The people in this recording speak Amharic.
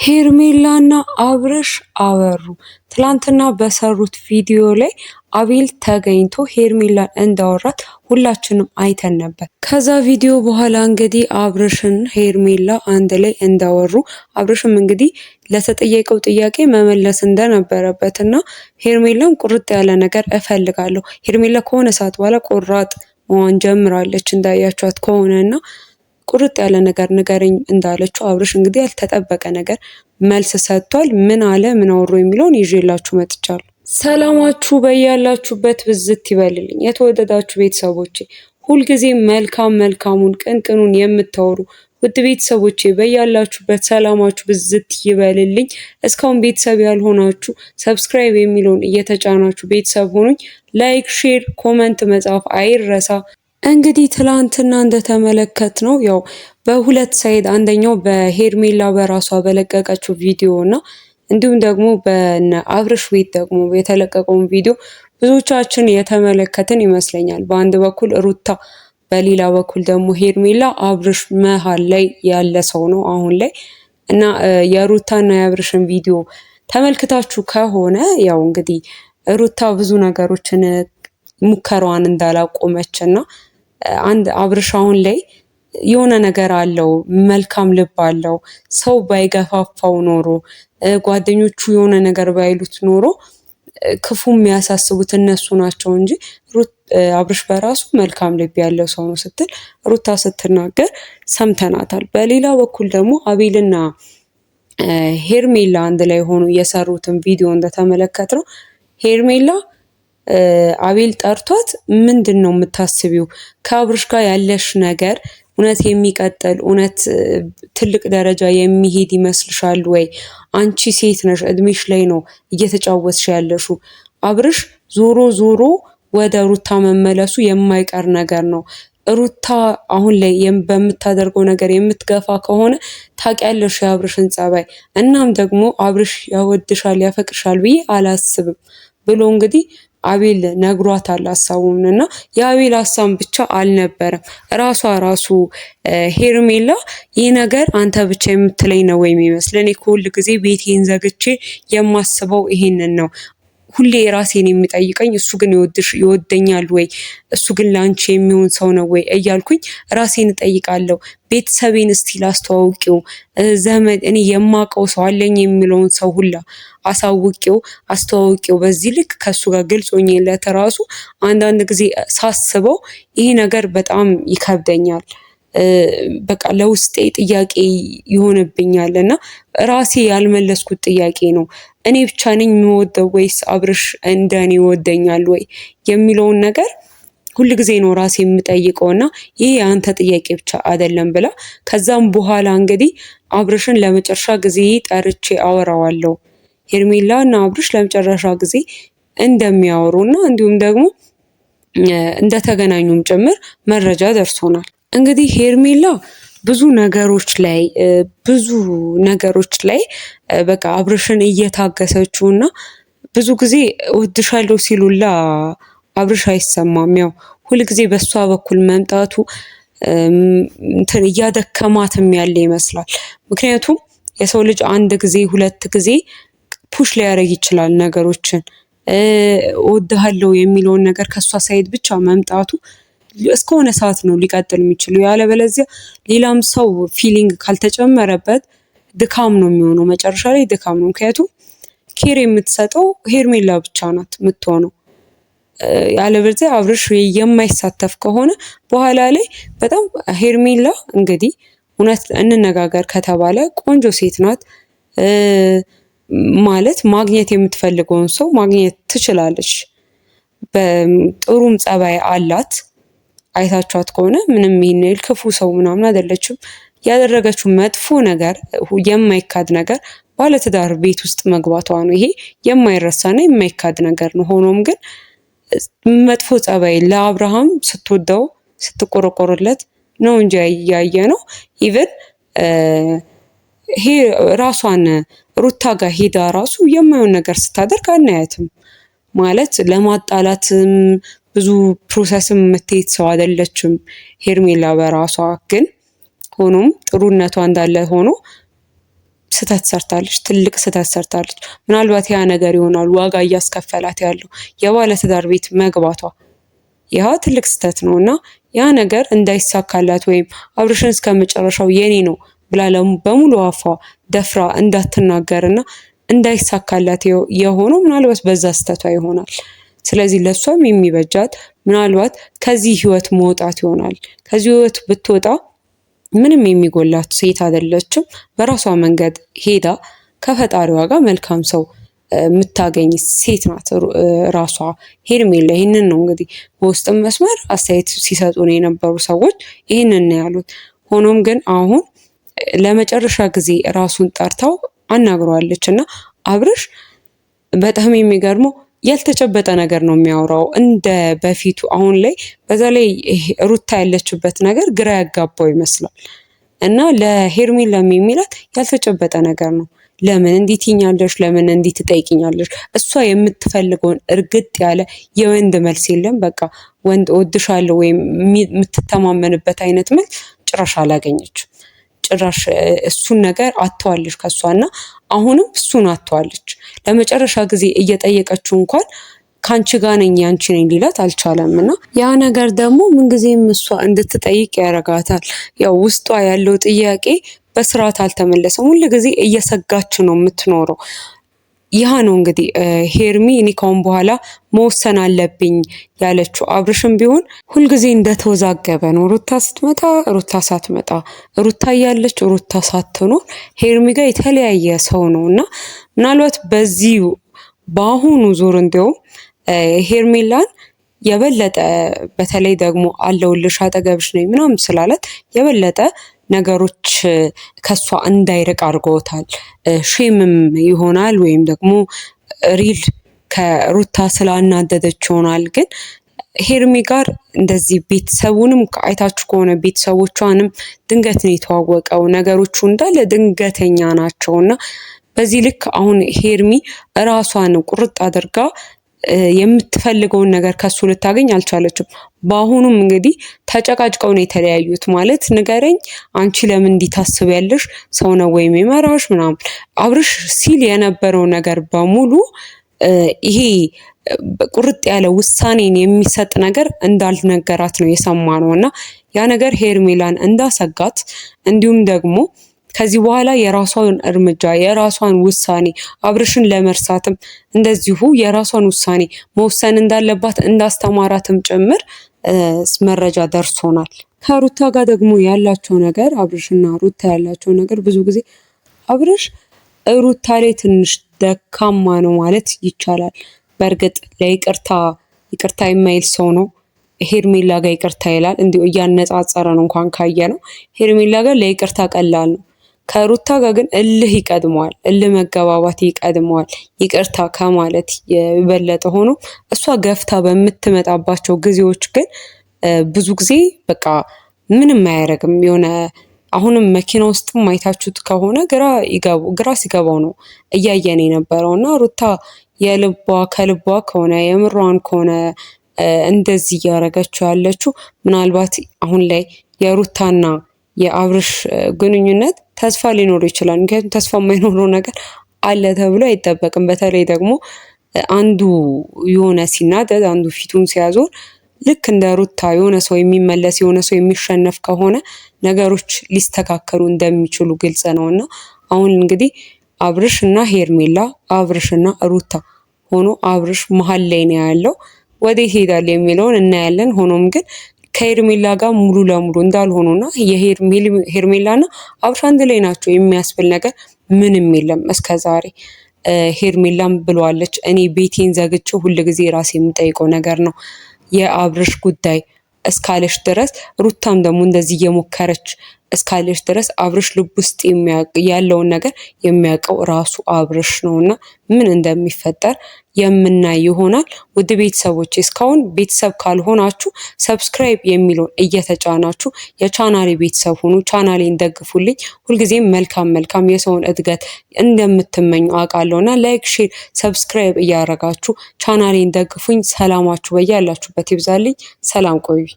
ሄርሜላና አብርሽ አወሩ። ትላንትና በሰሩት ቪዲዮ ላይ አቤል ተገኝቶ ሄርሜላን እንዳወራት ሁላችንም አይተን ነበር። ከዛ ቪዲዮ በኋላ እንግዲህ አብርሽን ሄርሜላ አንድ ላይ እንዳወሩ አብርሽም እንግዲህ ለተጠየቀው ጥያቄ መመለስ እንደነበረበትና ሄርሜላም ቁርጥ ያለ ነገር እፈልጋለሁ። ሄርሜላ ከሆነ ሰዓት በኋላ ቆራጥ መሆን ጀምራለች እንዳያችኋት ከሆነና ቁርጥ ያለ ነገር ንገረኝ እንዳለችው አብርሽ እንግዲህ ያልተጠበቀ ነገር መልስ ሰጥቷል። ምን አለ ምን አወሩ የሚለውን ይዤላችሁ መጥቻለሁ። ሰላማችሁ በያላችሁበት ብዝት ይበልልኝ። የተወደዳችሁ ቤተሰቦቼ ሁልጊዜ መልካሙን ቅንቅኑን የምታወሩ ውድ ቤተሰቦቼ በያላችሁበት ሰላማችሁ ብዝት ይበልልኝ። እስካሁን ቤተሰብ ያልሆናችሁ ሰብስክራይብ የሚለውን እየተጫናችሁ ቤተሰብ ሆኑኝ። ላይክ፣ ሼር፣ ኮመንት መጻፍ አይረሳ። እንግዲህ ትላንትና እንደተመለከትነው ያው በሁለት ሳይድ አንደኛው በሄርሜላ በራሷ በለቀቀችው ቪዲዮ እና እንዲሁም ደግሞ በነ አብርሽ ቤት ደግሞ የተለቀቀውን ቪዲዮ ብዙዎቻችን የተመለከትን ይመስለኛል። በአንድ በኩል ሩታ፣ በሌላ በኩል ደግሞ ሄርሜላ። አብርሽ መሀል ላይ ያለ ሰው ነው አሁን ላይ እና የሩታና የአብርሽን ቪዲዮ ተመልክታችሁ ከሆነ ያው እንግዲህ ሩታ ብዙ ነገሮችን ሙከራዋን እንዳላቆመች እና አንድ አብርሽ አሁን ላይ የሆነ ነገር አለው፣ መልካም ልብ አለው። ሰው ባይገፋፋው ኖሮ ጓደኞቹ የሆነ ነገር ባይሉት ኖሮ ክፉ የሚያሳስቡት እነሱ ናቸው እንጂ አብርሽ በራሱ መልካም ልብ ያለው ሰው ነው ስትል ሩታ ስትናገር ሰምተናታል። በሌላ በኩል ደግሞ አቤልና ሄርሜላ አንድ ላይ ሆኖ የሰሩትን ቪዲዮ እንደተመለከት ነው ሄርሜላ አቤል ጠርቷት ምንድን ነው የምታስቢው? ከአብርሽ ጋር ያለሽ ነገር እውነት የሚቀጥል እውነት ትልቅ ደረጃ የሚሄድ ይመስልሻል ወይ? አንቺ ሴት ነሽ፣ እድሜሽ ላይ ነው እየተጫወትሽ ያለሽው። አብርሽ ዞሮ ዞሮ ወደ ሩታ መመለሱ የማይቀር ነገር ነው። ሩታ አሁን ላይ በምታደርገው ነገር የምትገፋ ከሆነ ታውቂያለሽ የአብርሽን ጸባይ። እናም ደግሞ አብርሽ ያወድሻል ያፈቅርሻል ብዬ አላስብም ብሎ እንግዲህ አቤል ነግሯታል ሀሳቡን። እና የአቤል ሀሳብ ብቻ አልነበረም ራሱ ሄርሜላ ይህ ነገር አንተ ብቻ የምትለኝ ነው ወይ የሚመስል? እኔ ከሁል ጊዜ ቤቴን ዘግቼ የማስበው ይሄንን ነው። ሁሌ ራሴን የሚጠይቀኝ እሱ ግን ይወደኛል ወይ? እሱ ግን ለአንቺ የሚሆን ሰው ነው ወይ እያልኩኝ ራሴን እጠይቃለሁ። ቤተሰቤን እስቲ ላስተዋውቂው፣ ዘመድ እኔ የማውቀው ሰው አለኝ የሚለውን ሰው ሁላ አሳውቂው፣ አስተዋውቂው። በዚህ ልክ ከሱ ጋር ግልጽ ሆኜለት ራሱ አንዳንድ ጊዜ ሳስበው ይሄ ነገር በጣም ይከብደኛል። በቃ ለውስጤ ጥያቄ ይሆንብኛል እና ራሴ ያልመለስኩት ጥያቄ ነው። እኔ ብቻ ነኝ የምወደው ወይስ አብርሽ እንደኔ ይወደኛል ወይ የሚለውን ነገር ሁል ጊዜ ነው ራሴ የምጠይቀው። እና ይሄ የአንተ ጥያቄ ብቻ አይደለም ብላ ከዛም በኋላ እንግዲህ አብርሽን ለመጨረሻ ጊዜ ጠርቼ አወራዋለሁ፣ ሄርሜላ እና አብርሽ ለመጨረሻ ጊዜ እንደሚያወሩና እንዲሁም ደግሞ እንደተገናኙም ጭምር መረጃ ደርሶናል። እንግዲህ ሄርሜላ ብዙ ነገሮች ላይ በቃ አብርሽን እየታገሰችው እና ብዙ ጊዜ እወድሻለሁ ሲሉላ አብርሽ አይሰማም። ያው ሁልጊዜ በሷ በኩል መምጣቱ እንትን እያደከማትም ያለ ይመስላል። ምክንያቱም የሰው ልጅ አንድ ጊዜ ሁለት ጊዜ ፑሽ ሊያደርግ ይችላል ነገሮችን። እወድሃለሁ የሚለውን ነገር ከሷ ሳይድ ብቻ መምጣቱ እስከሆነ ሰዓት ነው ሊቀጥል የሚችለው። ያለበለዚያ ሌላም ሰው ፊሊንግ ካልተጨመረበት ድካም ነው የሚሆነው፣ መጨረሻ ላይ ድካም ነው። ምክንያቱም ኬር የምትሰጠው ሄርሜላ ብቻ ናት የምትሆነው። ያለበለዚያ አብርሽ የማይሳተፍ ከሆነ በኋላ ላይ በጣም ሄርሜላ እንግዲህ እውነት እንነጋገር ከተባለ ቆንጆ ሴት ናት ማለት ማግኘት የምትፈልገውን ሰው ማግኘት ትችላለች። በጥሩም ጸባይ አላት። አይታችኋት ከሆነ ምንም ይሄን ክፉ ሰው ምናምን አይደለችም። ያደረገችው መጥፎ ነገር የማይካድ ነገር ባለትዳር ቤት ውስጥ መግባቷ ነው። ይሄ የማይረሳና የማይካድ ነገር ነው። ሆኖም ግን መጥፎ ጸባይ ለአብርሃም ስትወደው ስትቆረቆርለት ነው እንጂ ያየ ነው። ኢቭን ይሄ ራሷን ሩታ ጋር ሄዳ ራሱ የማይሆን ነገር ስታደርግ አናያትም። ማለት ለማጣላትም ብዙ ፕሮሰስም የምትሄድ ሰው አይደለችም ሄርሜላ በራሷ። ግን ሆኖም ጥሩነቷ እንዳለ ሆኖ ስህተት ሰርታለች፣ ትልቅ ስህተት ሰርታለች። ምናልባት ያ ነገር ይሆናል ዋጋ እያስከፈላት ያለው የባለትዳር ቤት መግባቷ። ያ ትልቅ ስህተት ነው እና ያ ነገር እንዳይሳካላት ወይም አብርሽን እስከ መጨረሻው የኔ ነው ብላ በሙሉ አፏ ደፍራ እንዳትናገርና እንዳይሳካላት የሆነው ምናልባት በዛ ስህተቷ ይሆናል። ስለዚህ ለሷም የሚበጃት ምናልባት ከዚህ ህይወት መውጣት ይሆናል። ከዚህ ህይወት ብትወጣ ምንም የሚጎላት ሴት አይደለችም። በራሷ መንገድ ሄዳ ከፈጣሪዋ ጋር መልካም ሰው የምታገኝ ሴት ናት ራሷ ሄርሜላ። ይህንን ነው እንግዲህ በውስጥም መስመር አስተያየት ሲሰጡን የነበሩ ሰዎች ይህንን ነው ያሉት። ሆኖም ግን አሁን ለመጨረሻ ጊዜ ራሱን ጠርታው አናግረዋለች እና አብርሽ በጣም የሚገርመው ያልተጨበጠ ነገር ነው የሚያወራው እንደ በፊቱ። አሁን ላይ በዛ ላይ ሩታ ያለችበት ነገር ግራ ያጋባው ይመስላል እና ለሄርሜላም የሚላት ያልተጨበጠ ነገር ነው። ለምን እንዲህ ትይኛለሽ? ለምን እንዲህ ትጠይቂኛለሽ? እሷ የምትፈልገውን እርግጥ ያለ የወንድ መልስ የለም። በቃ ወንድ እወድሻለሁ ወይም የምትተማመንበት አይነት መልስ ጭራሽ አላገኘችም። ጭራሽ እሱን ነገር አጥተዋለች ከሷና አሁንም እሱን አጥተዋለች። ለመጨረሻ ጊዜ እየጠየቀችው እንኳን ካንቺ ጋር ነኝ ያንቺ ነኝ ሊላት አልቻለም እና ያ ነገር ደግሞ ምንጊዜም እሷ እንድትጠይቅ ያረጋታል። ያው ውስጧ ያለው ጥያቄ በስርዓት አልተመለሰም። ሁል ጊዜ እየሰጋች ነው የምትኖረው። ያ ነው እንግዲህ ሄርሚ እኔ ካሁን በኋላ መወሰን አለብኝ ያለችው። አብርሽም ቢሆን ሁልጊዜ እንደተወዛገበ ነው። ሩታ ስትመጣ፣ ሩታ ሳትመጣ፣ ሩታ እያለች ሩታ ሳትኖር ሄርሚ ጋር የተለያየ ሰው ነው እና ምናልባት በዚህ በአሁኑ ዙር እንዲያውም ሄርሜላን የበለጠ በተለይ ደግሞ አለውልሽ አጠገብሽ ነኝ ምናምን ስላላት የበለጠ ነገሮች ከሷ እንዳይርቅ አድርገውታል። ሼምም ይሆናል ወይም ደግሞ ሪል ከሩታ ስላናደደች ይሆናል። ግን ሄርሚ ጋር እንደዚህ ቤተሰቡንም አይታችሁ ከሆነ ቤተሰቦቿንም ድንገት ነው የተዋወቀው። ነገሮቹ እንዳለ ድንገተኛ ናቸውና በዚህ ልክ አሁን ሄርሚ እራሷን ቁርጥ አድርጋ የምትፈልገውን ነገር ከሱ ልታገኝ አልቻለችም። በአሁኑም እንግዲህ ተጨቃጭቀው ነው የተለያዩት። ማለት ንገረኝ አንቺ ለምን እንዲህ ታስቢያለሽ? ሰው ነው ወይም ይመራሽ ምናምን አብርሽ ሲል የነበረው ነገር በሙሉ ይሄ ቁርጥ ያለ ውሳኔን የሚሰጥ ነገር እንዳልነገራት ነው የሰማነው እና ያ ነገር ሄርሜላን እንዳሰጋት እንዲሁም ደግሞ ከዚህ በኋላ የራሷን እርምጃ የራሷን ውሳኔ አብርሽን ለመርሳትም እንደዚሁ የራሷን ውሳኔ መወሰን እንዳለባት እንዳስተማራትም ጭምር መረጃ ደርሶናል። ከሩታ ጋር ደግሞ ያላቸው ነገር አብርሽና ሩታ ያላቸው ነገር ብዙ ጊዜ አብርሽ ሩታ ላይ ትንሽ ደካማ ነው ማለት ይቻላል። በእርግጥ ይቅርታ የማይል ሰው ነው። ሄርሜላ ጋር ይቅርታ ይላል። እንዲሁ እያነጻጸረን እንኳን ካየ ነው ሄርሜላ ጋር ለይቅርታ ቀላል ነው። ከሩታ ጋር ግን እልህ ይቀድመዋል። እልህ መገባባት ይቀድመዋል ይቅርታ ከማለት የበለጠ ሆኖ እሷ ገፍታ በምትመጣባቸው ጊዜዎች ግን ብዙ ጊዜ በቃ ምንም አያደርግም። የሆነ አሁንም መኪና ውስጥም አይታችሁት ከሆነ ግራ ሲገባው ነው እያየን የነበረው እና ሩታ የልቧ ከልቧ ከሆነ የምሯን ከሆነ እንደዚህ እያደረገችው ያለችው ምናልባት አሁን ላይ የሩታና የአብርሽ ግንኙነት ተስፋ ሊኖር ይችላል። ምክንያቱም ተስፋ የማይኖረው ነገር አለ ተብሎ አይጠበቅም። በተለይ ደግሞ አንዱ የሆነ ሲናደድ አንዱ ፊቱን ሲያዞር ልክ እንደ ሩታ የሆነ ሰው የሚመለስ የሆነ ሰው የሚሸነፍ ከሆነ ነገሮች ሊስተካከሉ እንደሚችሉ ግልጽ ነው እና አሁን እንግዲህ አብርሽ እና ሄርሜላ አብርሽ እና ሩታ ሆኖ አብርሽ መሀል ላይ ነው ያለው። ወዴት ይሄዳል የሚለውን እናያለን። ሆኖም ግን ከሄርሜላ ጋር ሙሉ ለሙሉ እንዳልሆኑና የሄርሜላና አብርሽ አንድ ላይ ናቸው የሚያስብል ነገር ምንም የለም እስከዛሬ። ሄርሜላም ብለዋለች እኔ ቤቴን ዘግቼ ሁልጊዜ ራሴ የምጠይቀው ነገር ነው የአብርሽ ጉዳይ እስካለሽ ድረስ፣ ሩታም ደግሞ እንደዚህ እየሞከረች እስካለሽ ድረስ አብርሽ ልብ ውስጥ ያለውን ነገር የሚያውቀው ራሱ አብርሽ ነውና ምን እንደሚፈጠር የምናይ ይሆናል። ውድ ቤተሰቦች እስካሁን ቤተሰብ ካልሆናችሁ ሰብስክራይብ የሚለውን እየተጫናችሁ የቻናሌ ቤተሰብ ሁኑ። ቻናሌን ደግፉልኝ። ሁልጊዜም መልካም የሰውን እድገት እንደምትመኙ አውቃለሁና ላይክ፣ ሼር፣ ሰብስክራይብ እያደረጋችሁ ቻናሌን ደግፉኝ። ሰላማችሁ በያላችሁበት ይብዛልኝ። ሰላም ቆዩ።